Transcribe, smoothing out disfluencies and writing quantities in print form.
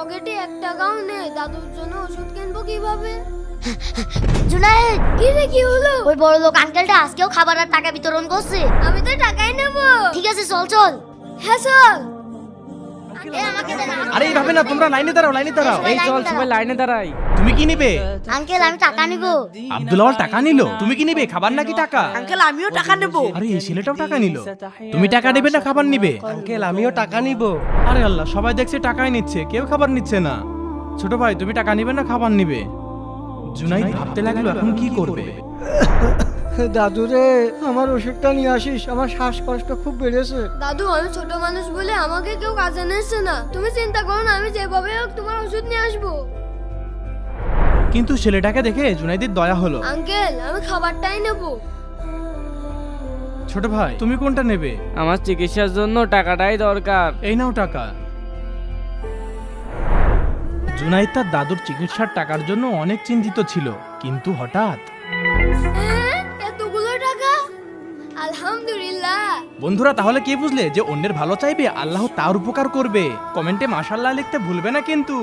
পকেটে 1 টাকাও নেই, দাদুর জন্য ওষুধ কিনবো কিভাবে? জুনায়েদ, কি রে, কি হলো? ওই বড় লোক আঙ্কেলটা আজকেও খাবার আর টাকা বিতরণ করছে। আমি তো টাকাই নেবো। ঠিক আছে, চল চল। হ্যাঁ চল। এ, আমাকে দেন, আমাকে আরে দেন। এইভাবে না, তোমরা লাইনে দাঁড়াও, লাইনে দাঁড়াও। সবাই এই চল লাইনে সবাই দাঁড়াও। লাইনে দাঁড়াই। তুমি কি নিবে? আঙ্কেল, আমি টাকা নিব। আব্দুল আওয়াল টাকা নিল, তুমি কি নিবে? খাবার নাকি টাকা? আঙ্কেল আমিও টাকা নেব। আরে এই ছেলেটাও টাকা নিল। তুমি টাকা নেবে না খাবার নিবে? আঙ্কেল আমিও টাকা নিব। আরে আল্লাহ, সবাই দেখছে টাকাই নিচ্ছে, কেউ খাবার নিচ্ছে না। ছোট ভাই, তুমি টাকা নিবে না খাবার নিবে? জুনাইদ ভাবতে লাগলো এখন কি করবে। দাদু রে, আমার ওষুধটা নিয়ে আসিস, আমার শ্বাসকষ্ট খুব বেড়েছে। দাদু, আমি ছোট মানুষ বলে আমাকে কেউ কাজে নিচ্ছে না। তুমি চিন্তা করো না, আমি যেভাবে হোক তোমার ওষুধ নিয়ে আসবো। কিন্তু ছেলেটাকে দেখে জুনাইদের দয়া হলো। আঙ্কেল, আমি খাবারটাই নেবো। ছোট ভাই, তুমি কোনটা নেবে? আমার চিকিৎসার জন্য টাকাটাই দরকার। এই নাও টাকা। জুনাইদ তার দাদুর চিকিৎসার টাকার জন্য অনেক চিন্তিত ছিল, কিন্তু হঠাৎ এতগুলো টাকা! আলহামদুলিল্লাহ। বন্ধুরা, তাহলে কি বুঝলে যে অন্যের ভালো চাইবে, আল্লাহ তার উপকার করবে। কমেন্টে মাশাআল্লাহ লিখতে ভুলবে না কিন্তু।